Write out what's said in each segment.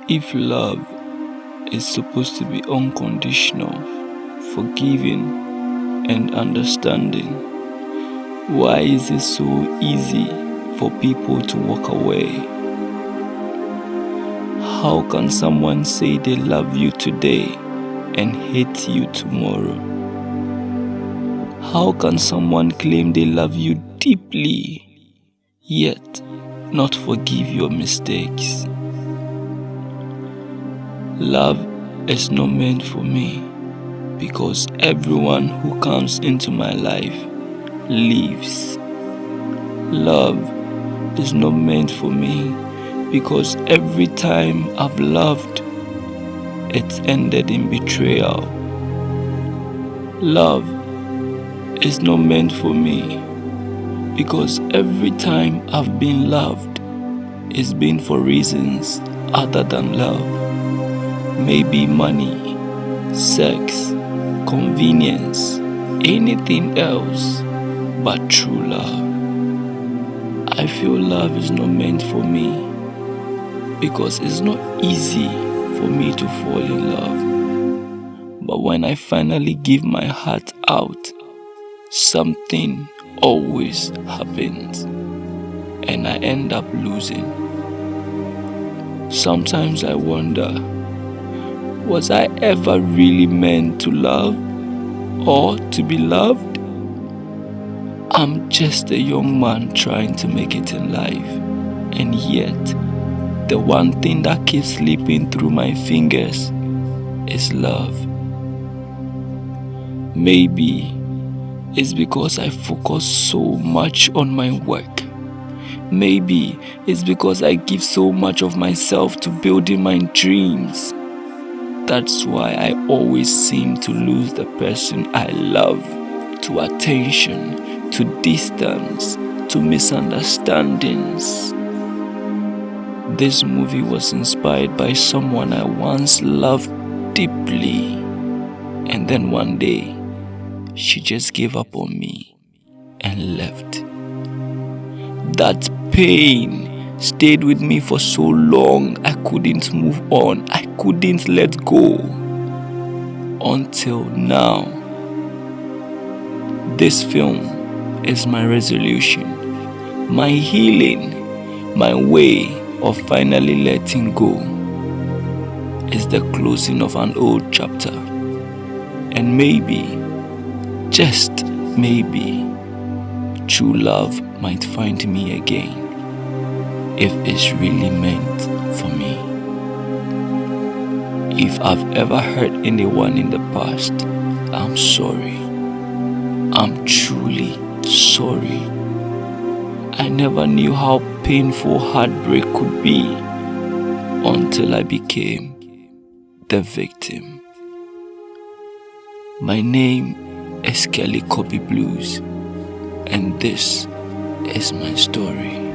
If love is supposed to be unconditional, forgiving, and understanding, why is it so easy for people to walk away? How can someone say they love you today and hate you tomorrow? How can someone claim they love you deeply, yet not forgive your mistakes? Love is not meant for me because everyone who comes into my life leaves. Love is not meant for me because every time I've loved, it's ended in betrayal. Love is not meant for me because every time I've been loved, it's been for reasons other than love. Maybe money, sex, convenience, anything else but true love. I feel love is not meant for me because it's not easy for me to fall in love. But when I finally give my heart out, something always happens and I end up losing. Sometimes I wonder, was I ever really meant to love or to be loved? I'm just a young man trying to make it in life, and yet the one thing that keeps slipping through my fingers is love. Maybe it's because I focus so much on my work. Maybe it's because I give so much of myself to building my dreams. That's why I always seem to lose the person I love to attention, to distance, to misunderstandings. This movie was inspired by someone I once loved deeply, and then one day, she just gave up on me and left. That pain stayed with me for so long, I couldn't move on. I couldn't let go. Until now. This film is my resolution, my healing, my way of finally letting go. It's the closing of an old chapter. And maybe, just maybe, true love might find me again. If it's really meant for me. If I've ever hurt anyone in the past, I'm sorry. I'm truly sorry. I never knew how painful heartbreak could be until I became the victim. My name is Kelly Khobbi Bluz, and this is my story.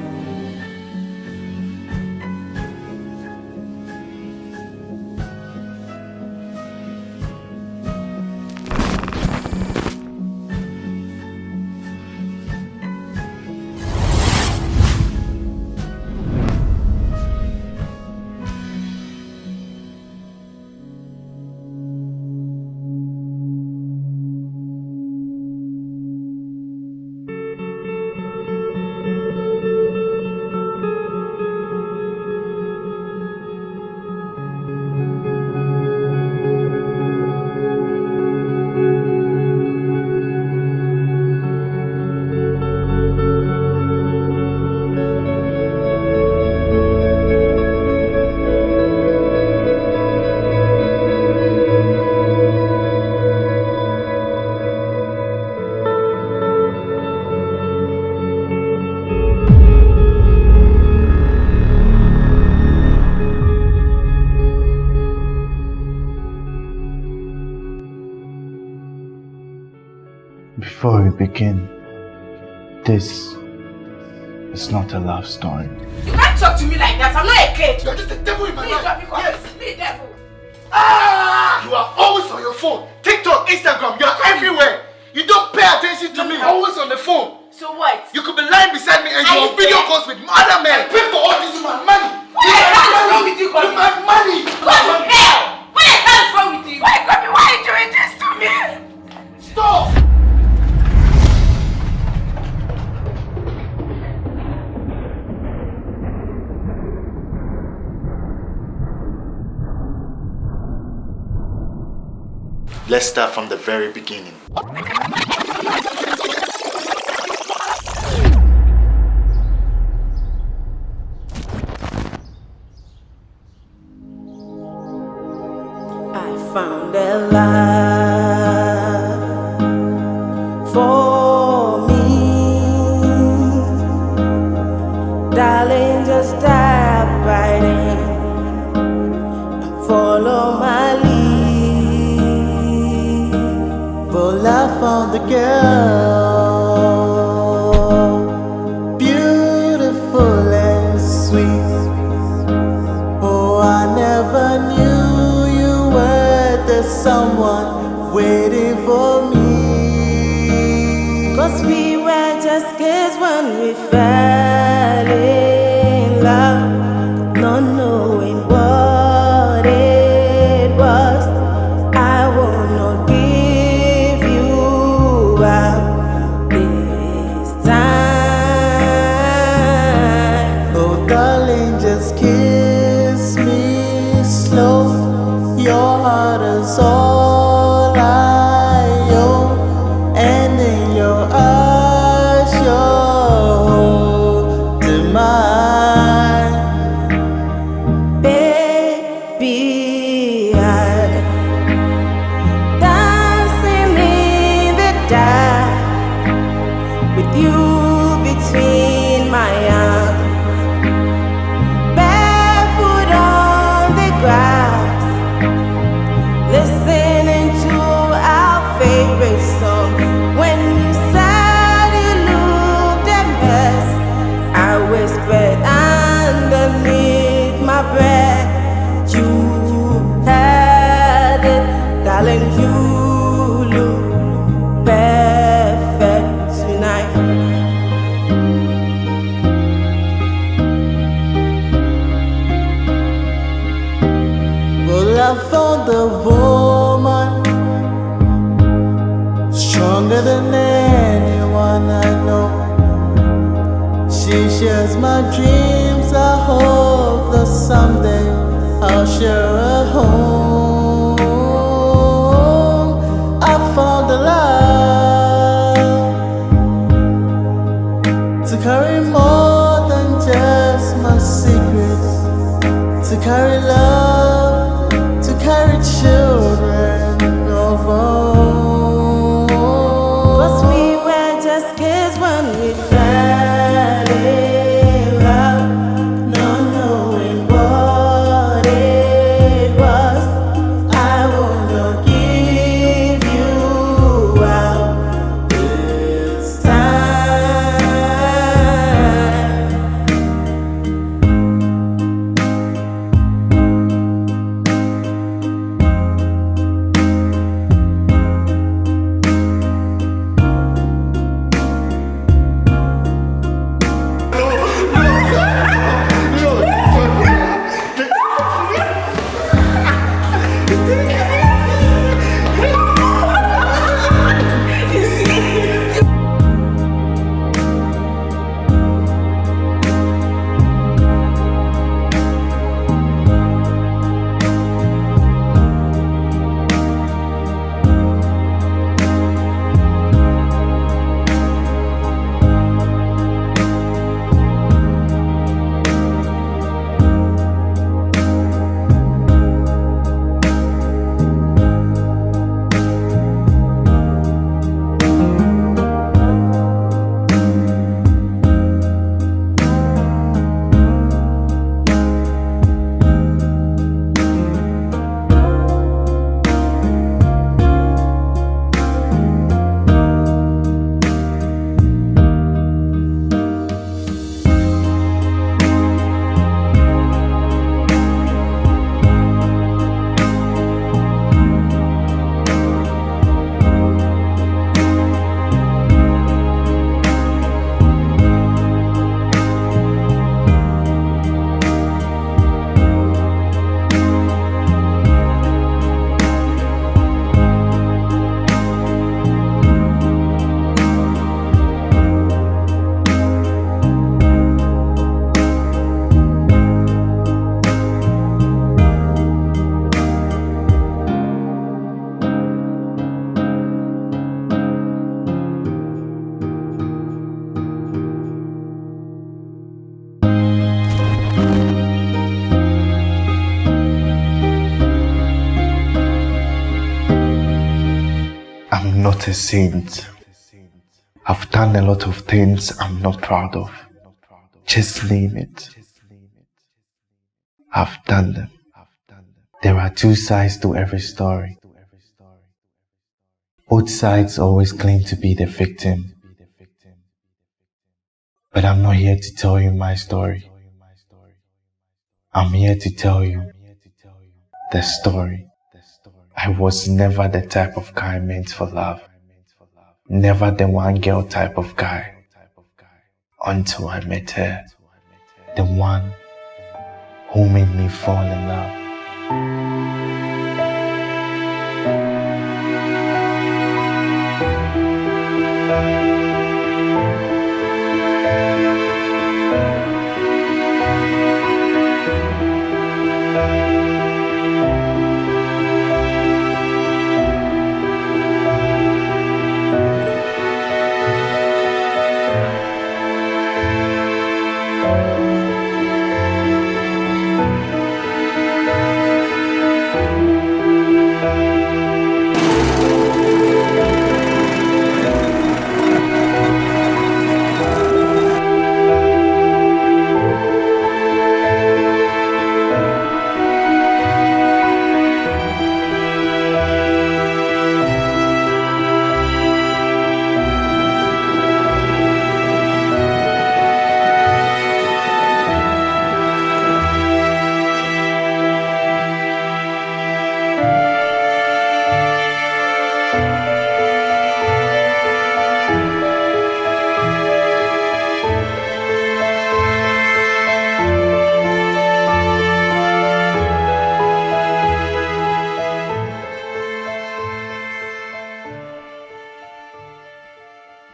Before we begin, this is not a love story. You can't talk to me like that. I'm not a kid. You're just a devil in my life. Yes. Please, devil. Ah! You are always on your phone. TikTok, Instagram, you're everywhere. You don't pay attention to me. Always on the phone. So what? You could be lying beside me and you're on video calls with other men. I pay for all this with my money. What's wrong with you, With my money. Let's start from the very beginning. I found a love for me, darling. Just dive right in and follow my lead. Well, I found the girl, beautiful and sweet. Oh, I never knew you were the someone waiting for me. 'Cause we were just kids when we fell in love, not knowing what it was. I will not give you up this time. Oh, darling, just kiss me slow. Your heart is all I own, and in your eyes, you're mine. Baby, I'm dancing in the dark with you between my arms, barefoot on the grass, listening to our favorite song. When you said you looked a mess, I whispered underneath my breath, you had it, darling. You look perfect tonight. Well, I found a woman stronger than anyone I know. She shares my dreams. I hope that someday I'll share a home. I found a love to carry more than just my secrets, to carry love, to carry children of our 'Cause we were just kids when we fell in love, not knowing what it was. I will not give you up this time. not a saint. I've done a lot of things I'm not proud of. Just name it. I've done them. There are two sides to every story. Both sides always claim to be the victim. But I'm not here to tell you my story. I'm here to tell you the story. I was never the type of guy meant for love. Never the one girl type of guy. Until I met her. The one who made me fall in love.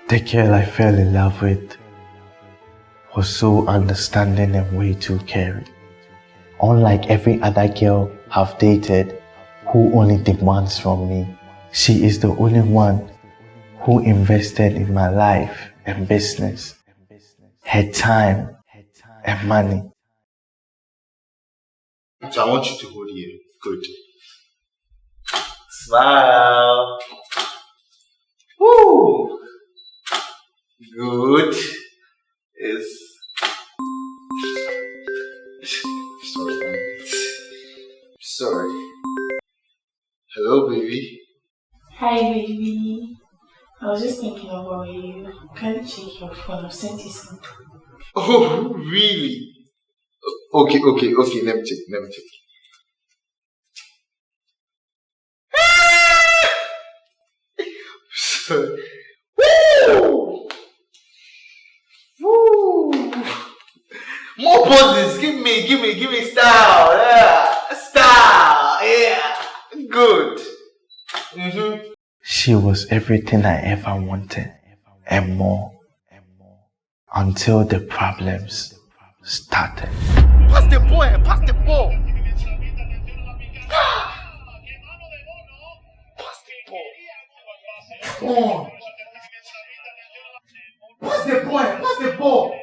The girl I fell in love with was so understanding and way too caring. Unlike every other girl I've dated who only demands from me, she is the only one who invested in my life and business, her time and money. So I want you to hold here. Good. Smile. Woo! Good. Sorry. Hello, baby. Hi, baby. I was just thinking about you. Can you check your phone? I've sent you something. Oh, really? Okay. Let me check. Sorry. Woo! Woo! More poses. Give me style. Yeah. Style. Yeah. Good. She was everything I ever wanted and more until the problems started. Pass the ball. Pass the ball. Come on. Pass the ball.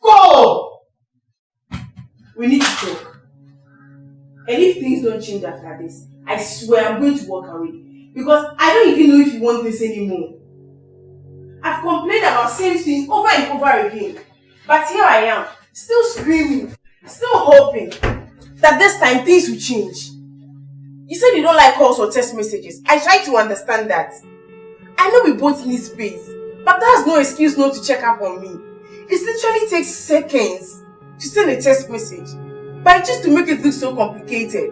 Go! We need to talk. And if things don't change after this, I swear I'm going to walk away. Because I don't even know if you want this anymore. I've complained about same things over and over again. But here I am, still screaming, still hoping that this time things will change. You said you don't like calls or text messages. I try to understand that. I know we both need space, but that's no excuse not to check up on me. It literally takes seconds to send a text message, but just to make it look so complicated.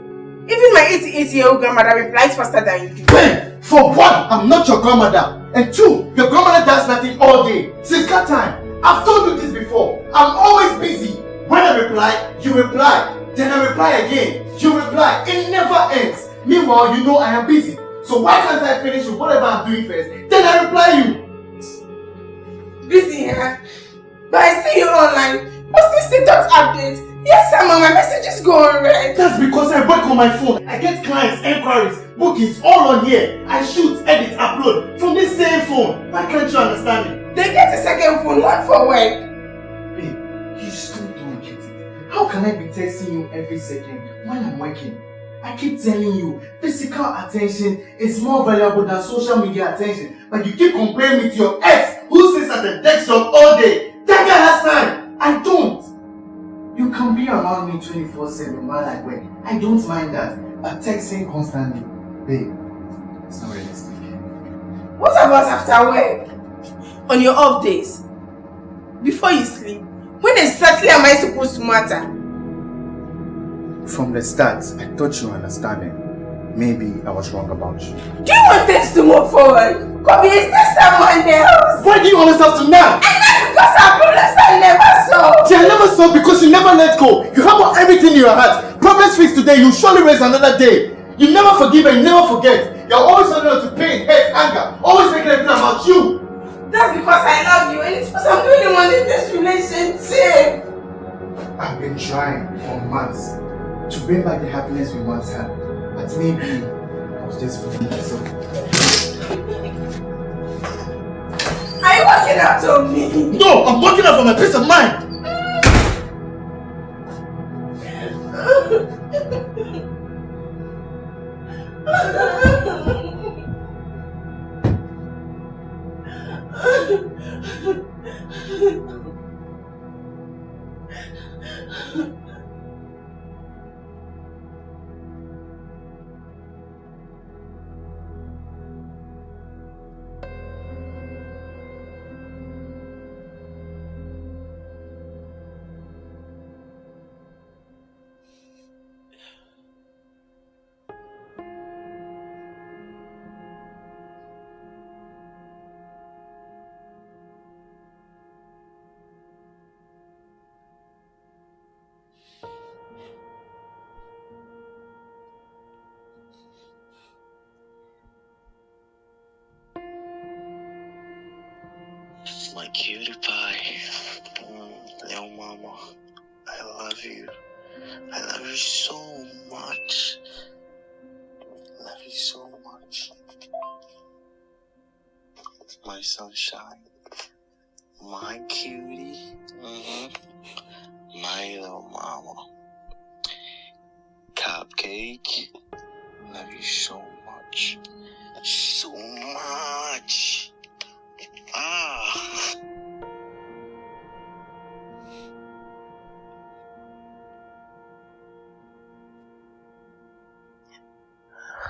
Even my 88-year-old grandmother replies faster than you do. When? For one, I'm not your grandmother. And two, your grandmother does nothing all day. Since that time, I've told you this before. I'm always busy. When I reply, you reply. Then I reply again. You reply. It never ends. Meanwhile, you know I am busy. So why can't I finish with whatever I'm doing first? Then I reply you. Busy, huh? But I see you online. Posting status updates. Yes, sir, my messages go on red. That's because I work on my phone. I get clients, inquiries, bookings all on here. I shoot, edit, upload from this same phone. Why can't you understand it? They get a second phone, not for work. Babe, you still don't get it. How can I be texting you every second while I'm working? I keep telling you, physical attention is more valuable than social media attention. But you keep comparing me to your ex who sits at the desktop all day. That guy has time. I don't. You can be around me 24/7 while I work. I don't mind that. But texting constantly, babe, it's not realistic. What about after work? On your off days? Before you sleep? When exactly am I supposed to matter? From the start, I thought you were understanding. Maybe I was wrong about you. Do you want things to move forward? Khobbi, is there someone else? Why do you always have to nag? And not because our problems are never solved. See, I never saw because you never let go. You have everything in your heart. Problems fixed today, you surely raise another day. You never forgive and you never forget. You're always holding on to pain, hate, anger. Always making everything about you. That's because I love you and it's because I'm the only one in this relationship. I've been trying for months to bring back the happiness we once had. But maybe I was just fooling myself. Are you working out on me? No, I'm working out for my peace of mind. My cutie pie, little mama, I love you. I love you so much. I love you so much. My sunshine, my cutie, my little mama. Cupcake, love you so much. So much.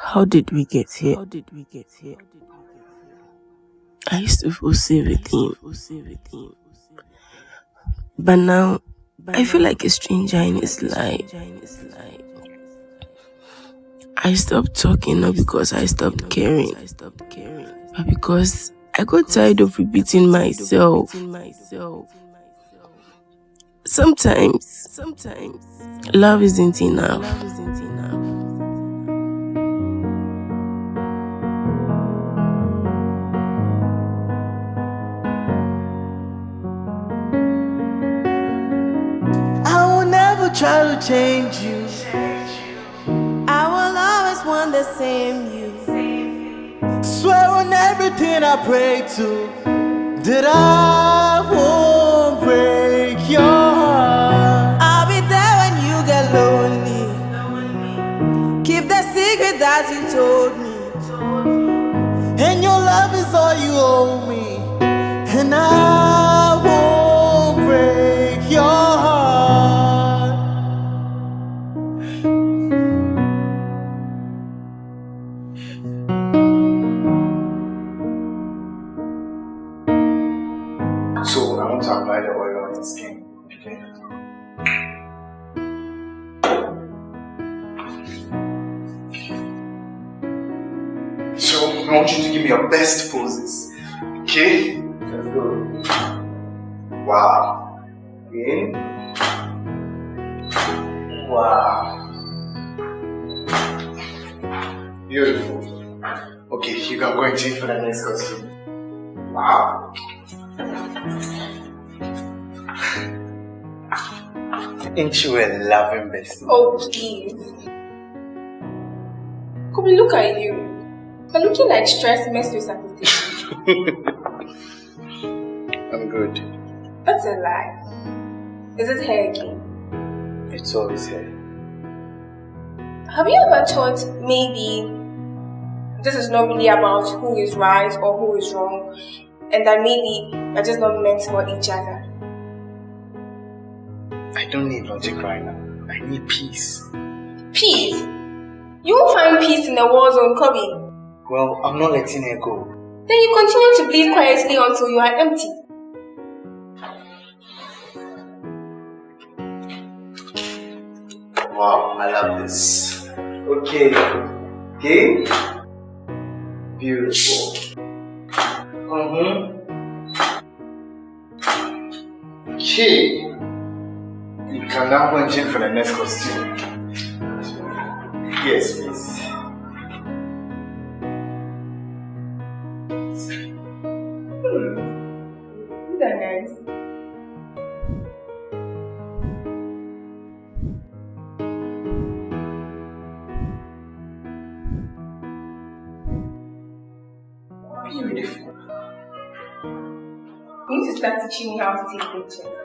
How did we get here? I used to feel safe with him. But now, I feel like a stranger in his life. I stopped talking not because I stopped caring, but because I got tired of repeating myself. Sometimes, love isn't enough. I will never try to change you. I will always want the same you. Swear on everything I pray to that I won't break your heart. I'll be there when you get lonely. Keep the secret that you told me. And your love is all you owe me. And I won't break your heart. So I want to apply the oil on your skin. Okay. So I want you to give me your best poses. Okay? Let's go. Wow. Okay. Wow. Beautiful. Okay, you can go and change for the next costume. Wow. Ain't you a loving bestie? Oh, please. Khobbi, look at you. You're looking like stressed mess with something. I'm good. That's a lie. Is it hair again? It's always here. Have you ever thought maybe this is not really about who is right or who is wrong, and that maybe you're just not meant for each other? I don't need logic right now. I need peace. Peace? You won't find peace in a war zone, Khobbi. Well, I'm not letting her go. Then you continue to bleed quietly until you are empty. Wow, I love this. Okay. Okay? Beautiful. Okay. You can now go and change for the next costume. Yes, please. These are nice. Beautiful. You need to start teaching me how to take pictures.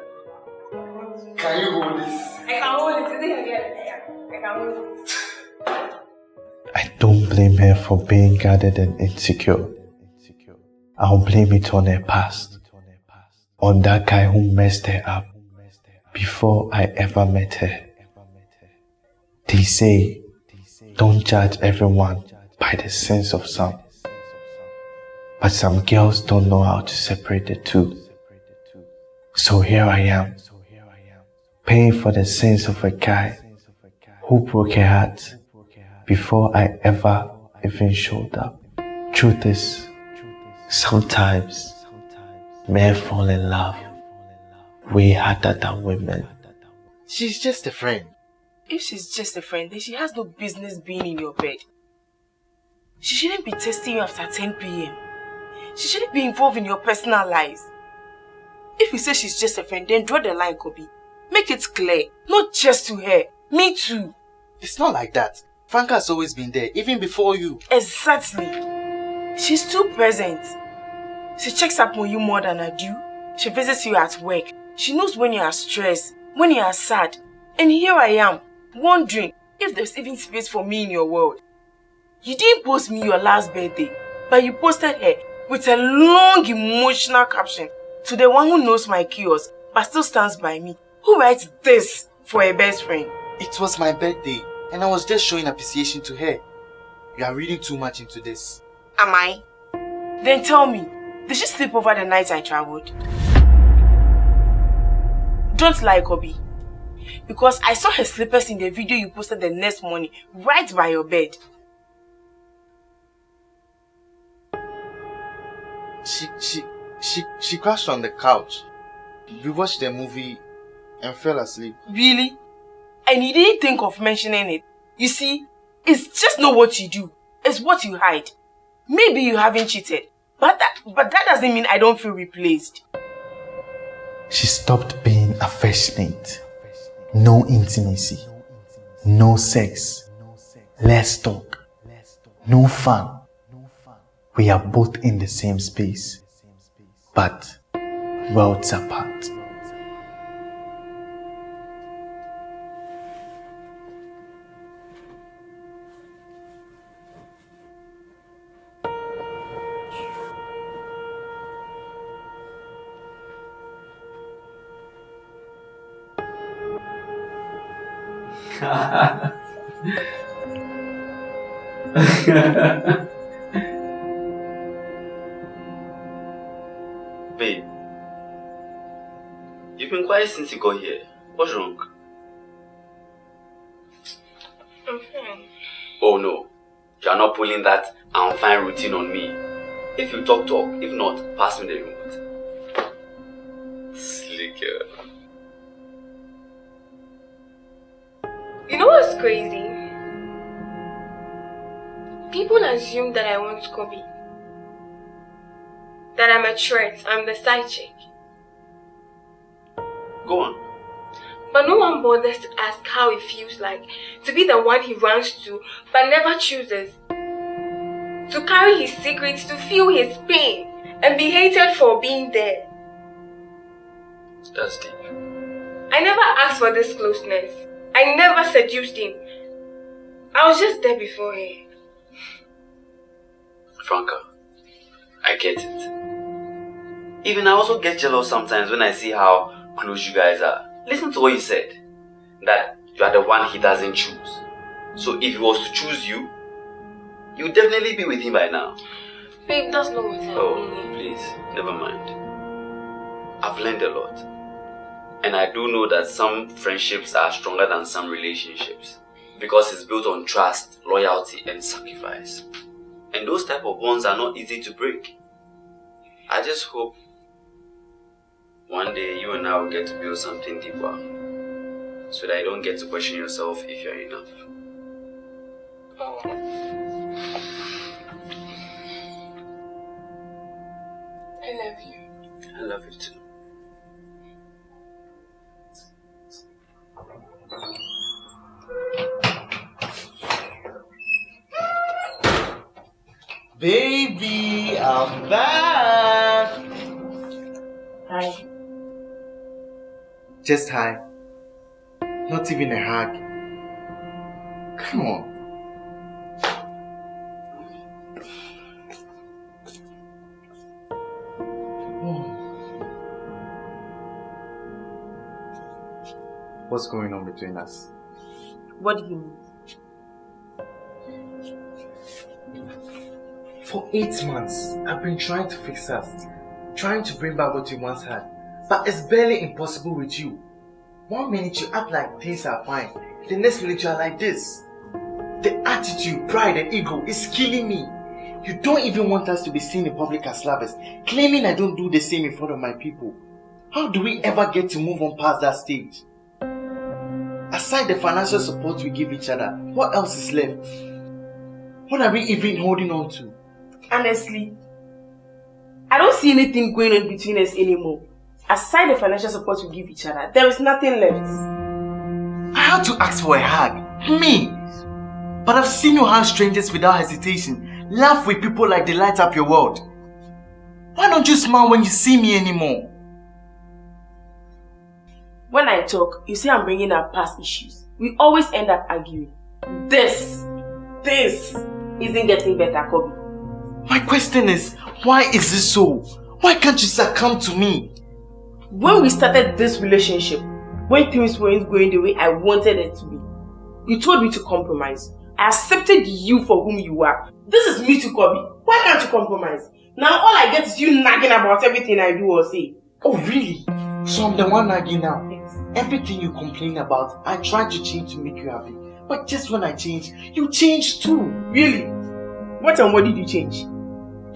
Can you hold this? I can hold it. Is it heavy? I can hold it. I don't blame her for being guarded and insecure. I'll blame it on her past. On that guy who messed her up before I ever met her. They say, don't judge everyone by the sins of some. But some girls don't know how to separate the two. So here I am, paying for the sins of a guy who broke her heart before I ever even showed up. Truth is, sometimes men fall in love way harder than women. She's just a friend. If she's just a friend, then she has no business being in your bed. She shouldn't be testing you after 10 p.m. She shouldn't be involved in your personal lives. If you say she's just a friend, then draw the line, Khobbi. Make it clear. Not just to her. Me too. It's not like that. Franca has always been there, even before you. Exactly. She's too present. She checks up on you more than I do. She visits you at work. She knows when you are stressed, when you are sad. And here I am, wondering if there's even space for me in your world. You didn't post me your last birthday, but you posted her with a long emotional caption to the one who knows my chaos but still stands by me. Who writes this for a best friend? It was my birthday, and I was just showing appreciation to her. You are reading too much into this. Am I? Then tell me, did she sleep over the night I traveled? Don't lie, Khobbi. Because I saw her slippers in the video you posted the next morning, right by your bed. She crashed on the couch. We watched the movie and fell asleep. Really? And you didn't think of mentioning it. You see, it's just not what you do. It's what you hide. Maybe you haven't cheated, but that doesn't mean I don't feel replaced. She stopped being affectionate. No intimacy. No sex. Less talk. No fun. We are both in the same space, but worlds apart. Babe, you've been quiet since you got here. What's wrong? I'm fine. Oh no, you're not pulling that I'm fine routine on me. If you talk, talk. If not, pass me the remote. Slick girl. You know what's crazy? People assume that I want Khobbi. That I'm a threat. I'm the side chick. Go on. But no one bothers to ask how it feels like to be the one he runs to but never chooses. To carry his secrets, to feel his pain, and be hated for being there. That's deep. I never asked for this closeness. I never seduced him. I was just there before him. Franca, I get it. Even I also get jealous sometimes when I see how close you guys are. Listen to what you said. That you are the one he doesn't choose. So if he was to choose you, you would definitely be with him by now. Babe, that's not what I mean. Oh, please, never mind. I've learned a lot. And I do know that some friendships are stronger than some relationships. Because it's built on trust, loyalty, and sacrifice. And those type of bonds are not easy to break. I just hope one day you and I will get to build something deeper. So that you don't get to question yourself if you're enough. Oh. I love you. I love you too. Baby, I'm back. Hi. Just hi. Not even a hug. Come on. What's going on between us? What do you mean? For 8 months, I've been trying to fix us, trying to bring back what you once had, but it's barely impossible with you. 1 minute you act like things are fine, the next minute you are like this. The attitude, pride and ego is killing me. You don't even want us to be seen in public as lovers, claiming I don't do the same in front of my people. How do we ever get to move on past that stage? Aside the financial support we give each other, what else is left? What are we even holding on to? Honestly, I don't see anything going on between us anymore. Aside the financial support we give each other, there is nothing left. I had to ask for a hug. Me! But I've seen you hug strangers without hesitation. Laugh with people like they light up your world. Why don't you smile when you see me anymore? When I talk, you say I'm bringing up past issues. We always end up arguing. This isn't getting better, Khobbi. My question is, why is this so? Why can't you succumb to me? When we started this relationship, when things weren't going the way I wanted it to be, you told me to compromise. I accepted you for whom you are. This is me to Khobbi. Why can't you compromise? Now all I get is you nagging about everything I do or say. Oh really? So I'm the one nagging now? Yes. Everything you complain about, I try to change to make you happy. But just when I change, you change too. Really? What and what did you change?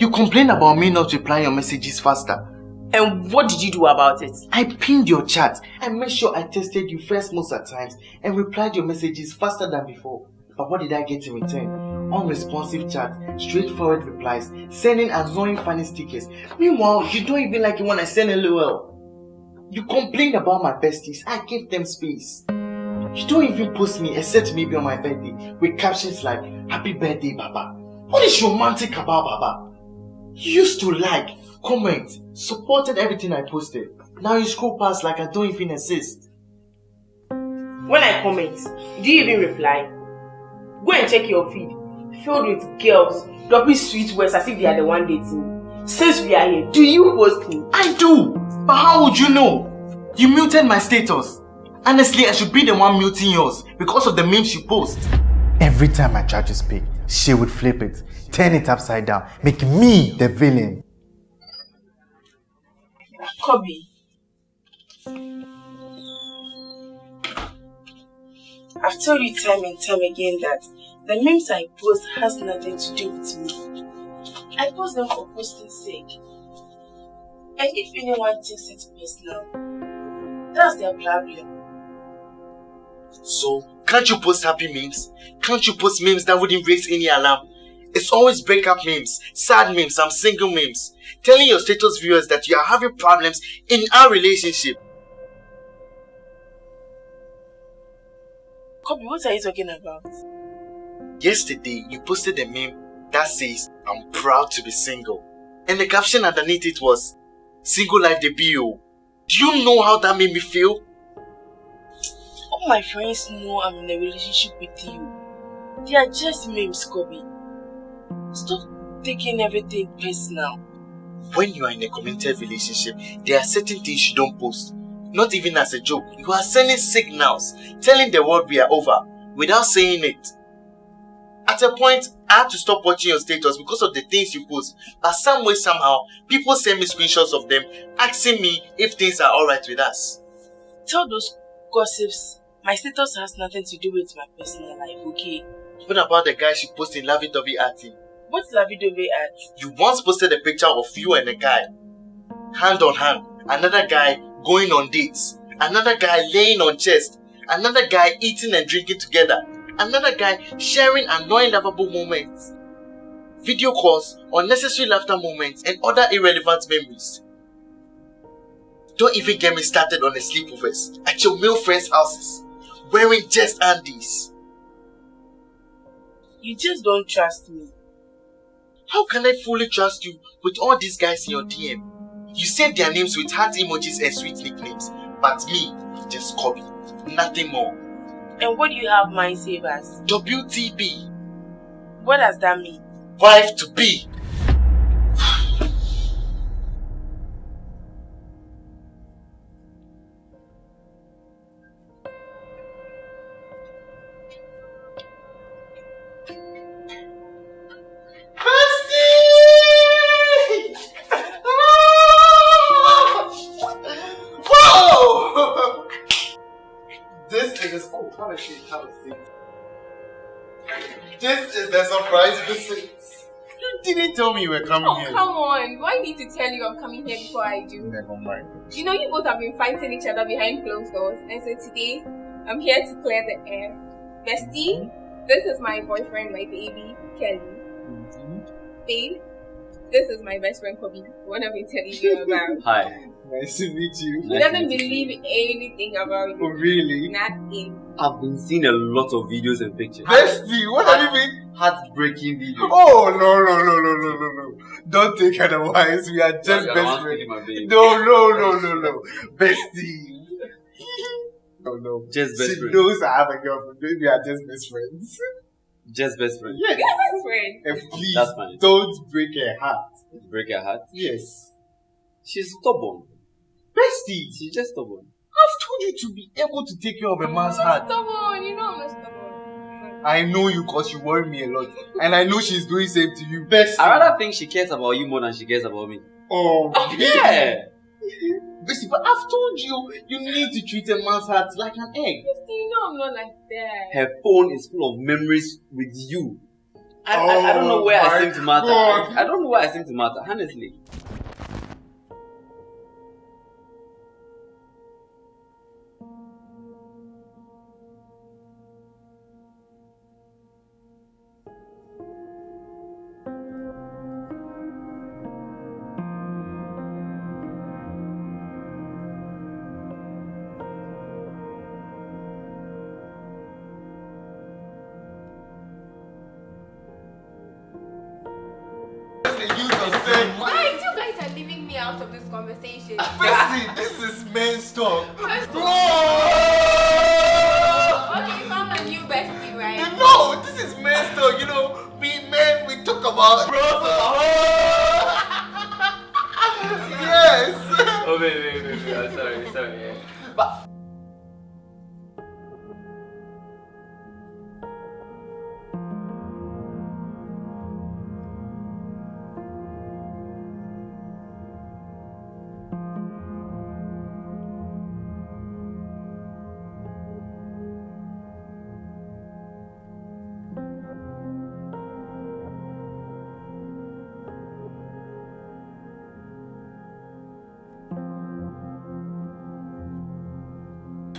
You complain about me not replying your messages faster. And what did you do about it? I pinged your chat. I made sure I tested you first most at times and replied your messages faster than before. But what did I get in return? Unresponsive chat, straightforward replies, sending annoying funny stickers. Meanwhile, you don't even like it when I send LOL. You complain about my besties, I give them space. You don't even post me except maybe on my birthday with captions like, Happy birthday, Baba. What is romantic about Baba? You used to like, comment, supported everything I posted. Now you scroll past like I don't even exist. When I comment, do you even reply? Go and check your feed, filled with girls dropping sweet words as if they are the one dating me. Since we are here, do you post me? I do! But how would you know? You muted my status. Honestly, I should be the one muting yours because of the memes you post. Every time I try to speak, she would flip it, turn it upside down, make me the villain. Khobbi, I've told you time and time again that the memes I post has nothing to do with me. I post them for posting's sake. And if anyone takes it personal, that's their problem. So, can't you post happy memes? Can't you post memes that wouldn't raise any alarm? It's always breakup memes, sad memes, I'm single memes, telling your status viewers that you are having problems in our relationship. Khobbi, what are you talking about? Yesterday, you posted a meme that says, "I'm proud to be single." And the caption underneath it was, "Single life debut." Do you know how that made me feel? All my friends know I'm in a relationship with you. They are just memes, Khobbi. Stop taking everything personal. When you are in a committed relationship, there are certain things you don't post. Not even as a joke. You are sending signals, telling the world we are over, without saying it. At a point, I had to stop watching your status because of the things you post. But some way, somehow, people send me screenshots of them, asking me if things are alright with us. Tell those gossips, my status has nothing to do with my personal life, okay? What about the guys you post in lovey-dovey arting? What's lovey-dovey at? You once posted a picture of you and a guy, hand on hand. Another guy going on dates. Another guy laying on chest. Another guy eating and drinking together. Another guy sharing annoying lovable moments. Video calls, unnecessary laughter moments, and other irrelevant memories. Don't even get me started on the sleepovers at your male friends' houses, wearing just undies. You just don't trust me. How can I fully trust you with all these guys in your DM? You save their names with heart emojis and sweet nicknames, but me, just Khobbi, nothing more. And what do you have mine save as? WTB. What does that mean? Wife to be. This is the surprise visit. You didn't tell me you were coming here. Oh, come on. Do I need to tell you I'm coming here before I do? Never mind. You know, you both have been fighting each other behind closed doors. And so today, I'm here to clear the air. Bestie, this is my boyfriend, my baby, Kelly. Babe, this is my best friend, Khobbi. The one I've been telling you about. Hi. Nice to meet you. He doesn't believe anything about you. Oh, really? Nothing. I've been seeing a lot of videos and pictures. Bestie, what have you been? Heartbreaking videos. Oh, no. Don't take otherwise. We are just best friends. No. Bestie. No. Just best She friends. knows I have a girlfriend. We are just best friends. Just best friends. Yes. You're best friend. And please, That's fine. don't break her heart. Break her heart. Yes. She's stubborn. Bestie, She's just stubborn. I've told you to be able to take care of a man's heart. Stubborn. You know I'm not stubborn. I know you because you worry me a lot. And I know she's doing same to you. Bestie. I rather think she cares about you more than she cares about me. Oh, Yeah. Bestie, but I've told you, you need to treat a man's heart like an egg. You know I'm not like that. Her phone is full of memories with you. I don't know where I seem to matter. I don't know where I seem to matter, honestly. Why you guys are leaving me out of this conversation? Bestie, this is men's talk. Okay, you found a new bestie, right? No, this is men's talk. You know, we men, we talk about Yes. Oh, wait. I'm sorry. Yeah. But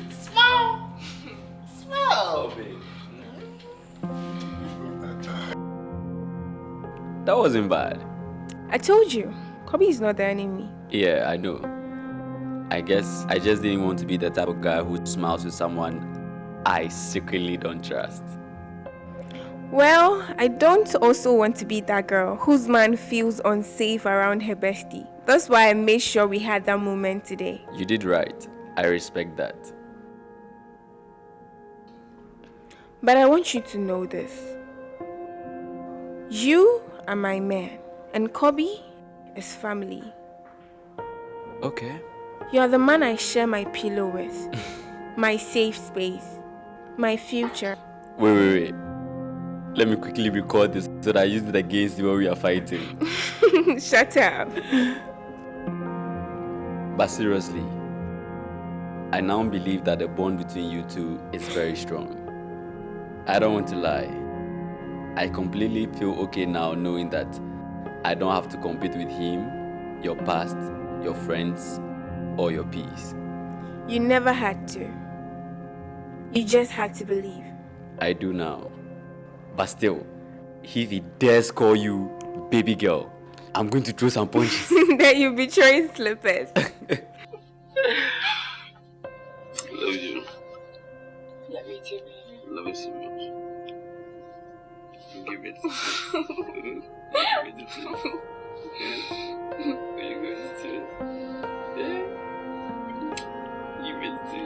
Smile. that wasn't bad. I told you, Khobbi is not the enemy. Yeah, I know. I guess I just didn't want to be the type of guy who smiles with someone I secretly don't trust. Well, I don't also want to be that girl whose man feels unsafe around her bestie. That's why I made sure we had that moment today. You did right. I respect that. But I want you to know this. You are my man, and Khobbi is family. Okay. You are the man I share my pillow with, my safe space, my future. Wait. Let me quickly record this so that I use it against you when we are fighting. Shut up. But seriously, I now believe that the bond between you two is very strong. I don't want to lie. I completely feel okay now knowing that I don't have to compete with him, your past, your friends, or your peace. You never had to. You just had to believe. I do now. But still, if he dares call you baby girl, I'm going to throw some punches. That you betraying slippers. Love you. Love you too. Love you so much. Give it. Give it to me. Okay? Are you going to do it? Yeah? Give it to me.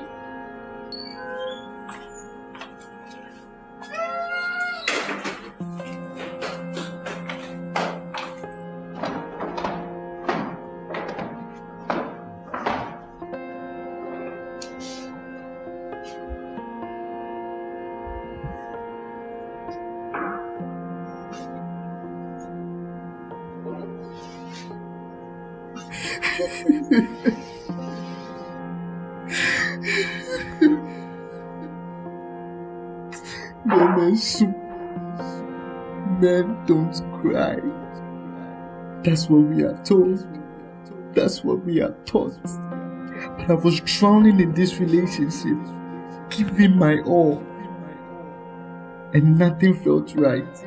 Men soup. Men don't cry. That's what we are told. That's what we are taught. But I was drowning in this relationship, giving my all, and nothing felt right.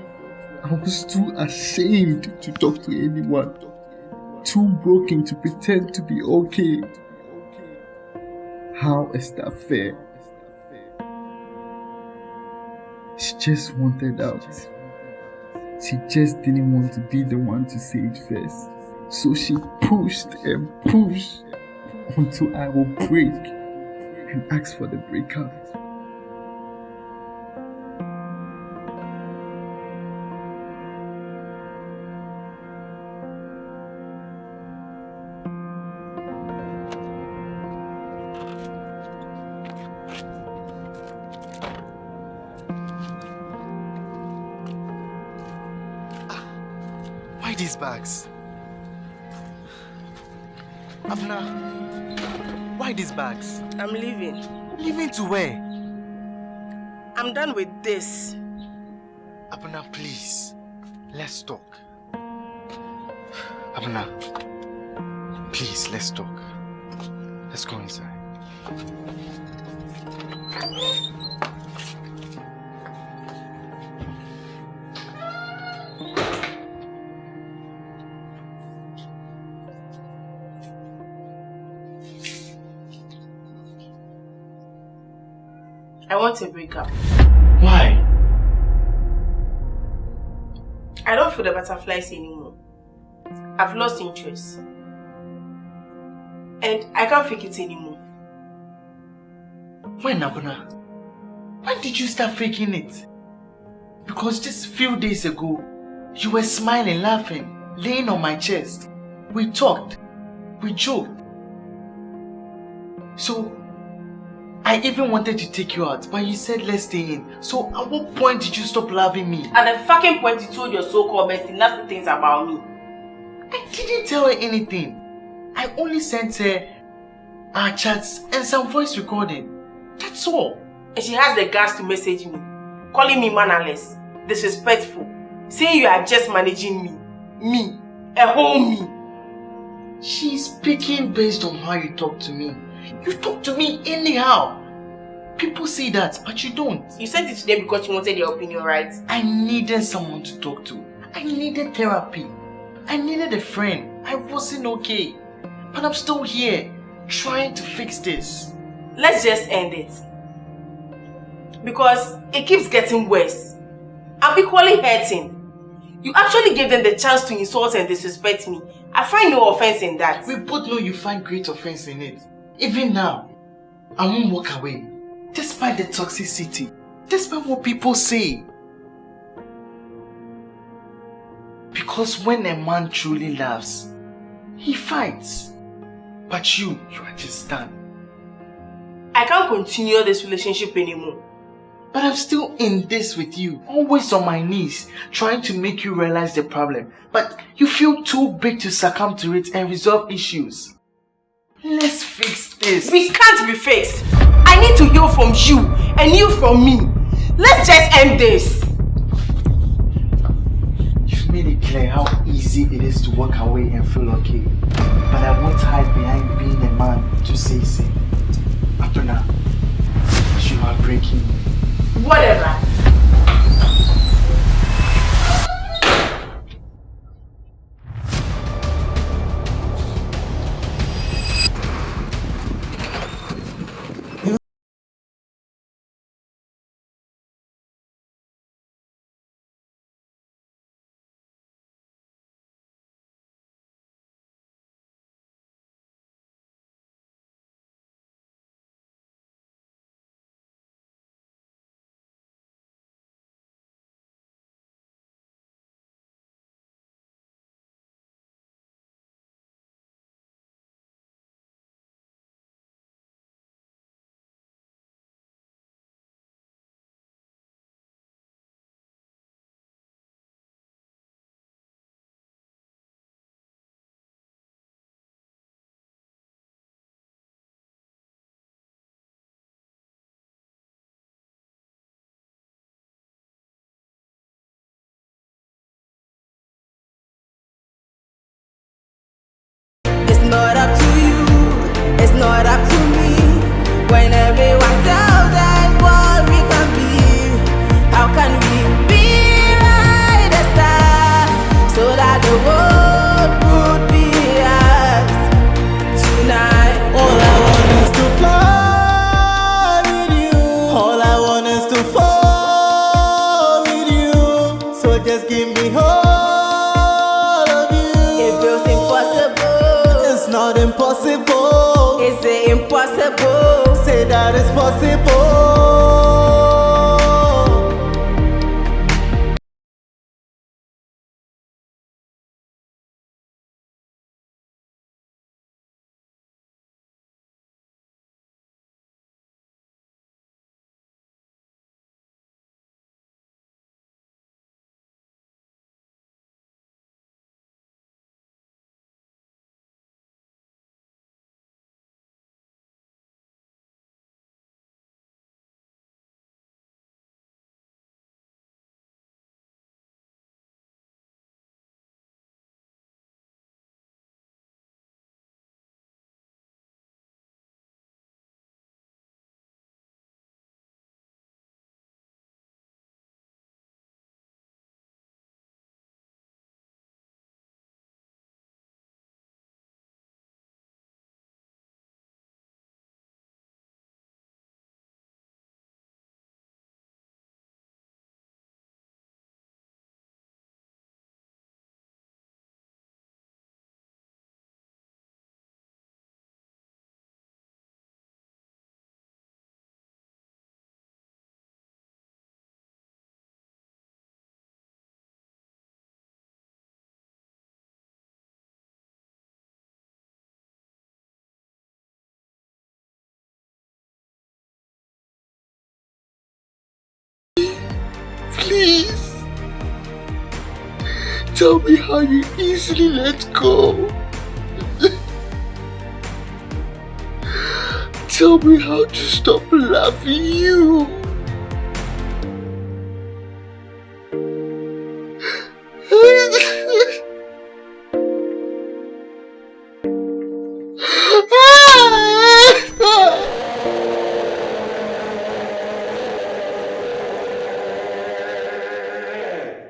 I was too ashamed to talk to anyone, too broken to pretend to be okay. How is that fair? She just wanted out. She just didn't want to be the one to say it first. So she pushed and pushed until I will break and ask for the breakup. Why these bags? Abena, why these bags? I'm leaving. Leaving to where? I'm done with this. Abena, please, let's talk. Abena, please, let's talk. Let's go inside. I want a breakup. Why? I don't feel the butterflies anymore. I've lost interest. And I can't fake it anymore. When, Abena? When did you start faking it? Because just a few days ago, you were smiling, laughing, laying on my chest. We talked. We joked. So, I even wanted to take you out, but you said let's stay in. So at what point did you stop loving me? At the fucking point you told your so-called bestie nasty things about me. I didn't tell her anything. I only sent her our chats and some voice recording. That's all. And she has the guts to message me, calling me mannerless, disrespectful, saying you are just managing me. Me. A whole me. She's speaking based on how you talk to me. You talk to me anyhow. People see that, but you don't. You said it today because you wanted your opinion, right? I needed someone to talk to. I needed therapy. I needed a friend. I wasn't okay. But I'm still here, trying to fix this. Let's just end it. Because it keeps getting worse. I'm equally hurting. You actually gave them the chance to insult and disrespect me. I find no offense in that. We both know you find great offense in it. Even now, I won't walk away. Despite the toxicity, despite what people say. Because when a man truly loves, he fights. But you are just done. I can't continue this relationship anymore. But I'm still in this with you, always on my knees, trying to make you realize the problem. But you feel too big to succumb to it and resolve issues. Let's fix this. We can't be fixed. I need to heal from you and you from me. Let's just end this. You've made it clear how easy it is to walk away and feel okay. But I won't hide behind being a man to say so. Abena, you are breaking me. Whatever. It's not up to you, it's not up to me. When everyone tells us what we can be, how can we be right as stars so that the world would be ours tonight? All I want is to fly with you. All I want is to fall with you. So just give me all of you. It feels impossible. It's not impossible. Is it impossible? Say that it's possible. Please, tell me how you easily let go. Tell me how to stop loving you.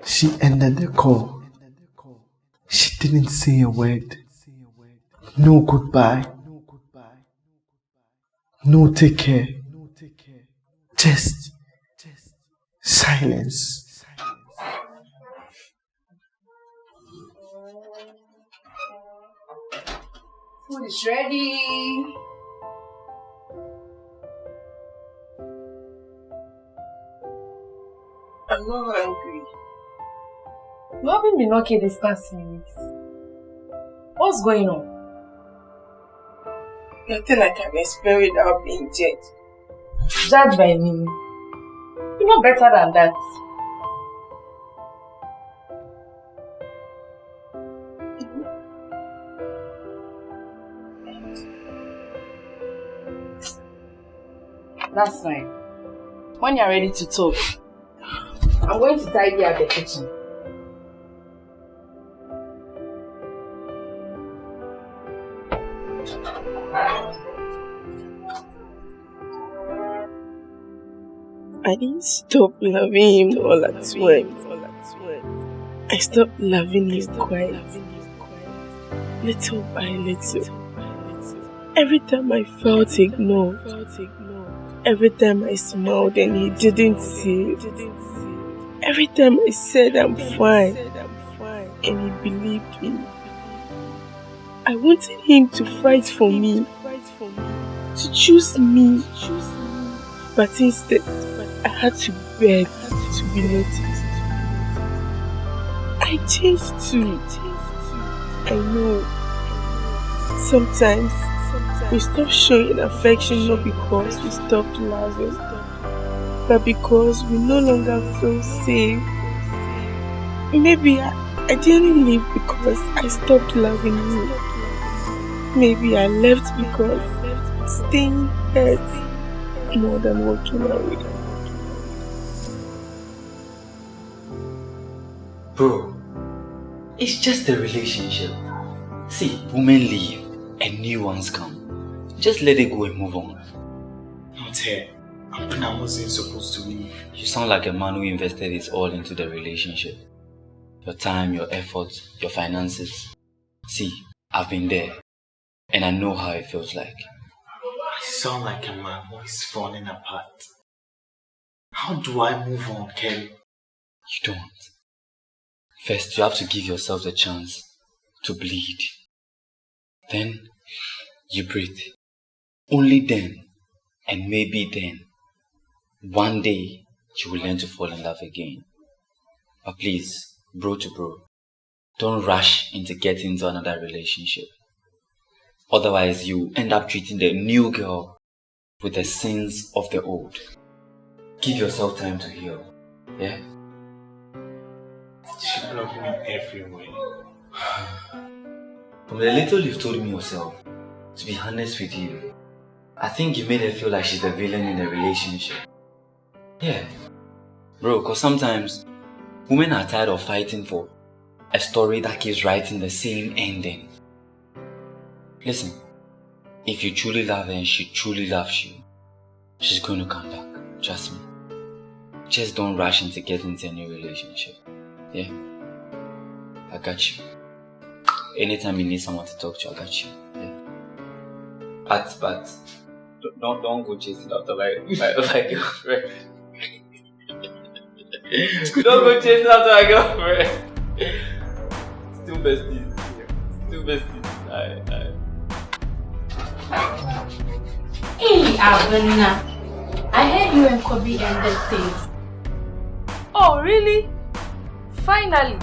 She ended the call. She didn't say a word. No goodbye. No take care. Just Silence. Food is ready. I'm not hungry. You haven't been okay this past few weeks. What's going on? Nothing I can explain without being judged. Judged by me. You're not better than that. That's fine. When you're ready to talk, I'm going to tidy up the kitchen. I didn't stop loving him all at once. I stopped loving him quiet, little by little. Every time I felt ignored, every time I smiled and he didn't see it, every time I said I'm fine and he believed me, I wanted him to fight for me, to choose me, but instead I had to beg to be noticed. I changed too. I know. Sometimes we stop showing affection not because we stopped loving, but because we no longer feel safe. Maybe I didn't leave because I stopped loving you. Maybe I left because staying hurt more than walking away. Bro, it's just a relationship. See, women leave and new ones come. Just let it go and move on. Nyanteh, I wasn't supposed to leave. You sound like a man who invested his all into the relationship. Your time, your effort, your finances. See, I've been there and I know how it feels like. I sound like a man who is falling apart. How do I move on, Kelly? You don't. First, you have to give yourself the chance to bleed. Then, you breathe. Only then, and maybe then, one day, you will learn to fall in love again. But please, bro to bro, don't rush into getting into another relationship. Otherwise, you end up treating the new girl with the sins of the old. Give yourself time to heal. Yeah? She blocked me everywhere. From the little you've told me yourself, to be honest with you, I think you made her feel like she's the villain in the relationship. Yeah. Bro, because sometimes women are tired of fighting for a story that keeps writing the same ending. Listen, if you truly love her and she truly loves you, she's going to come back. Trust me. Just don't rush into getting into a new relationship. Yeah? I got you. Anytime you need someone to talk to, I got you. Yeah? But don't go chasing after my girlfriend. Don't go chasing after my girlfriend. Still besties. Hey, Abena. I heard you and Khobbi ended things. Oh, really? Finally.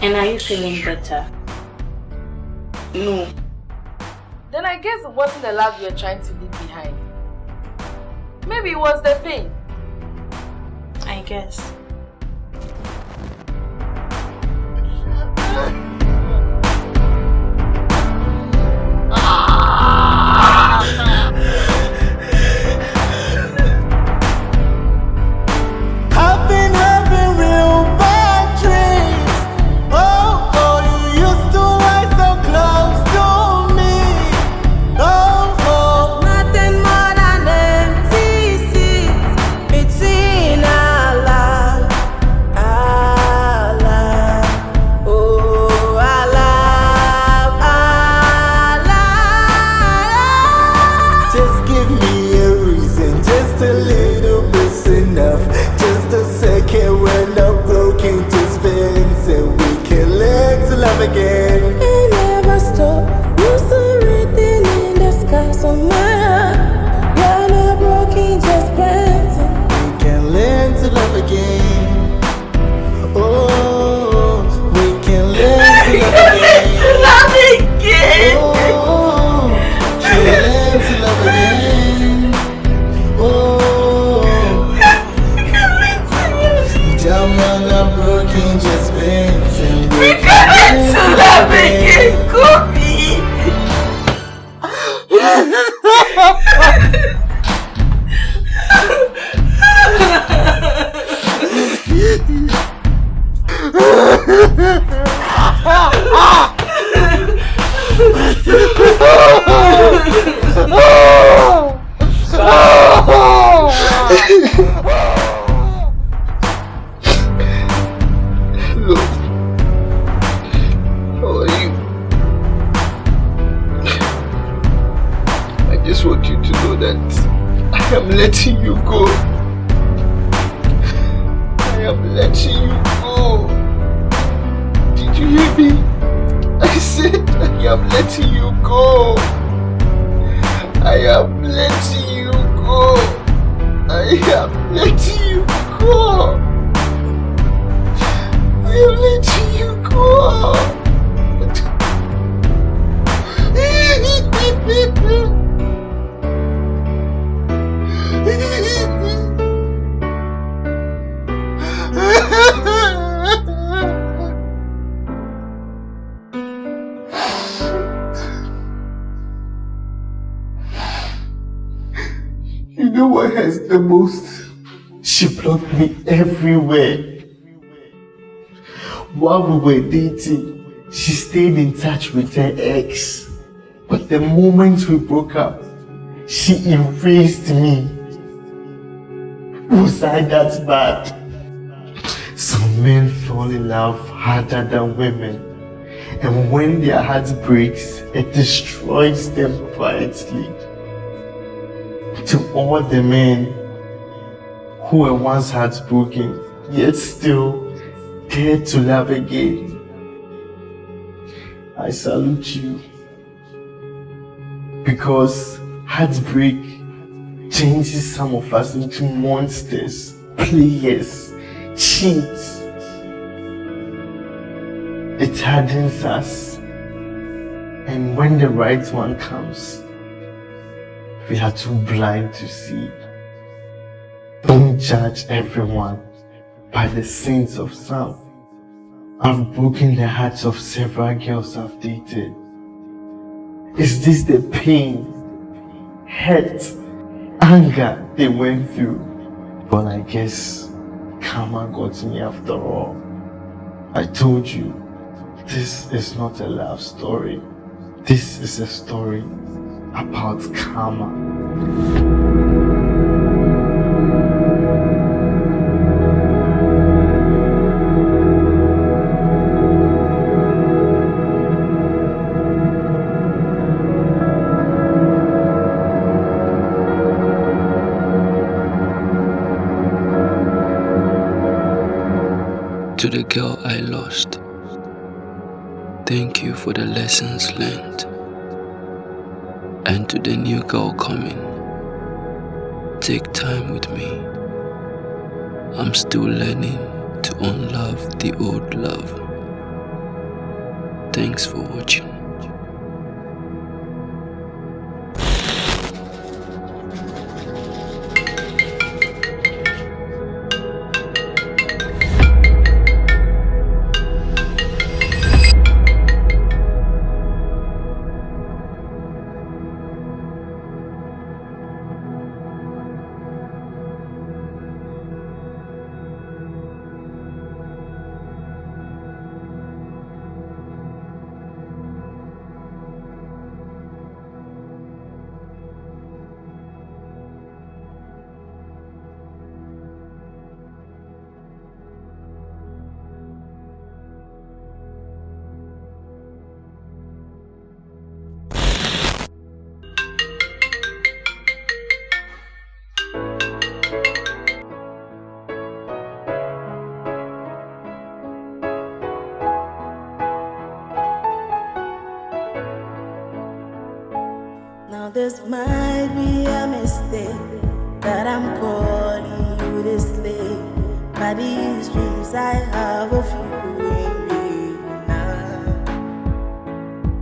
And are you feeling better? No. Then I guess it wasn't the love you were trying to leave behind. Maybe it was the pain. I guess. I've been having real bad dreams. Oh, you used to lie so close to me. Oh, nothing more than empty seats between our lives. again. Oh, we can learn to love again. Love again. Oh, can learn to love again. Oh, Jamana broken just bends and we can learn to love again. Khobbi. Look, how are you? I just want you to know that I am letting you go. I am letting you go. Did you hear me? I said I am letting you go. I am letting you go. I am letting you go. I am letting you go. You know what hurts the most? She blocked me everywhere. While we were dating, she stayed in touch with her ex. But the moment we broke up, she erased me. Was I that bad? Some men fall in love harder than women. And when their heart breaks, it destroys them quietly. To all the men who were once heartbroken, yet still dared to love again, I salute you. Because heartbreak changes some of us into monsters, players, cheats. It hardens us. And when the right one comes, we are too blind to see. Don't judge everyone by the sins of some. I've broken the hearts of several girls I've dated. Is this the pain, hurt, anger they went through? Well, I guess karma got me after all. I told you, this is not a love story. This is a story about karma. To the girl I lost, thank you for the lessons learned. And to the new girl coming, take time with me. I'm still learning to unlove the old love. Thanks for watching. This might be a mistake that I'm calling you this late. by these dreams I have of you in me now.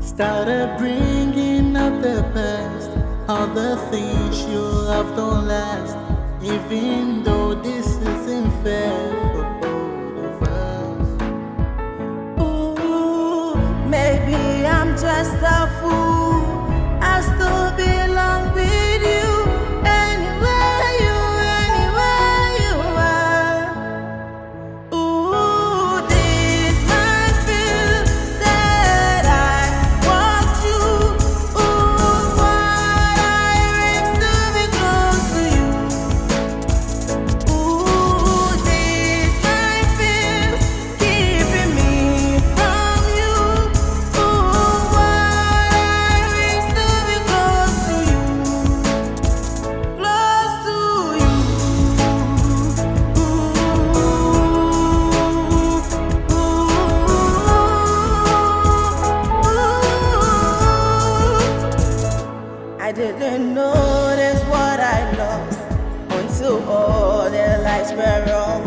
Started bringing up the past, all the things you love don't last, even though this isn't fair for both of us. Ooh, maybe I'm just a fool. I still belong with you. Anywhere you are. Ooh, this might feel that I want you. Ooh, what I risk to be close to you. Ooh, this might feel keeping me from you. Ooh, what I risk to be close to you. Close to you. I didn't notice what I lost until all the lights were off,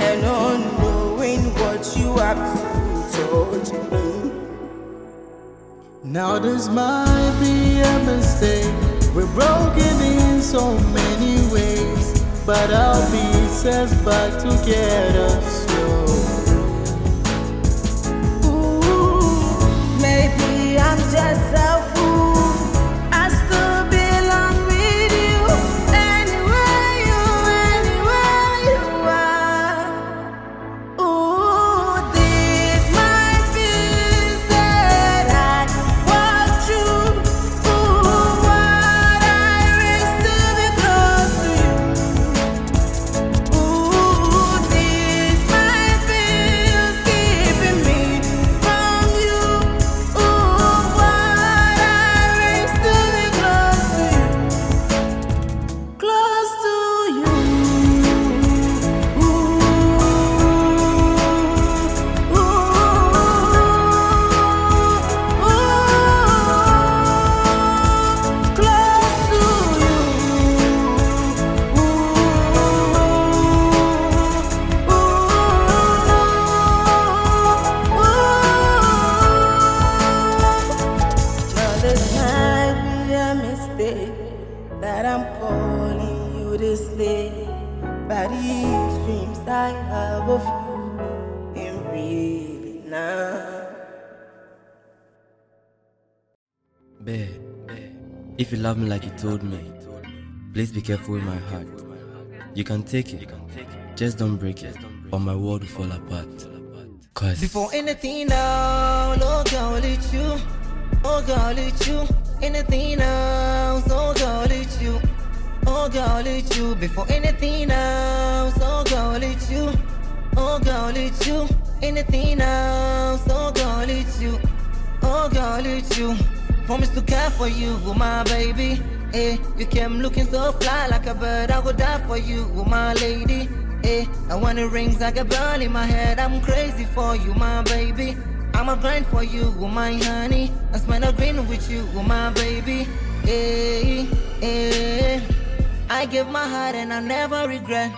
and unknowing what you up to told me. Now this might be a mistake. We're broken in so many ways, but our pieces back together slowly. Ooh, maybe I'm just a fool. I still belong with you. Anywhere you are. Ooh, this might feel that I want you. Ooh, what I risk to be close to you. Ooh, this might feel keeping me from you. Ooh, what I risk to be close to you. Close to you. Close to you. Now this might be a mistake that I'm calling you this late, but these dreams I have of you in really now. Babe, if you love me like you told me, please be careful with my heart. You can take it, just don't break it, or my world will fall apart. Cause Before anything else, oh girl, it's you. Oh girl, it's you. Anything else, oh girl, it's you. Oh girl, it's you. Before anything else, oh girl, it's you. Oh girl, it's you. Anything else, oh girl, it's you. Oh girl, it's you. Promise to care for you, my baby. Eh, you came looking so fly like a bird. I would die for you, my lady. Eh, and when it rings like a bell in my head, I'm crazy for you, my baby. I'ma grind for you, my honey. I spend a green with you, my baby. Eh, eh. I give my heart and I never regret.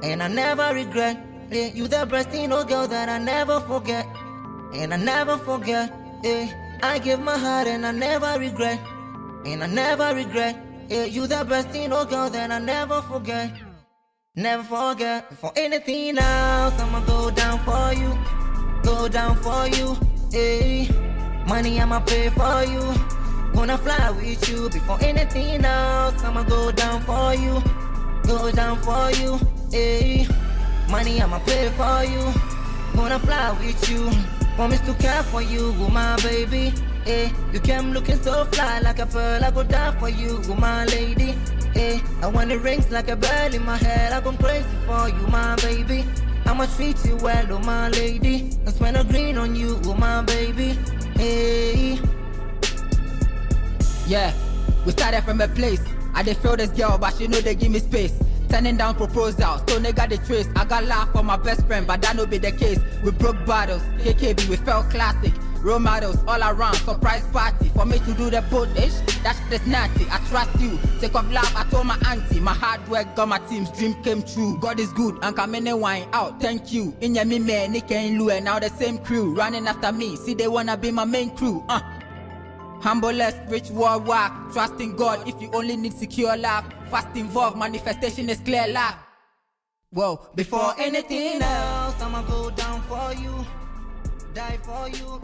And I never regret. Yeah, you the best thing, oh girl, that I never forget. And I never forget. Yeah, I give my heart and I never regret. And I never regret. Yeah, you the best thing, oh girl, that I never forget. Never forget. For anything else, I'ma go down for you. Go down for you. Hey, money I'ma pay for you. Gonna fly with you. Before anything else, I'ma go down for you. Go down for you. Hey, money I'ma pay for you. Gonna fly with you. Promise to care for you, my baby. Hey, you came looking so fly like a pearl. I go down for you, my lady. Hey, and when it rings like a bell in my head, I go crazy for you, my baby. I'ma treat you well, oh my lady. I spend a green on you, oh my baby. Hey. Yeah, we started from a place. I dey feel this girl, but she know they give me space. Turning down proposals, so nigga the trace. I got laugh for my best friend, but that no be the case. We broke bottles, KKB, we felt classic. Role models all around, surprise party. For me to do the bold-ish, that shit is nasty. I trust you, take of love, I told my auntie. My hard work got my team's dream came true. God is good, and come in and wine out, thank you. In your me, Nick and Lou, and now the same crew. Running after me, see they wanna be my main crew. Humblest, rich worldwide. Trust in God if you only need secure love. Fast involved, manifestation is clear love. Whoa, before anything else, I'ma go down for you, die for you.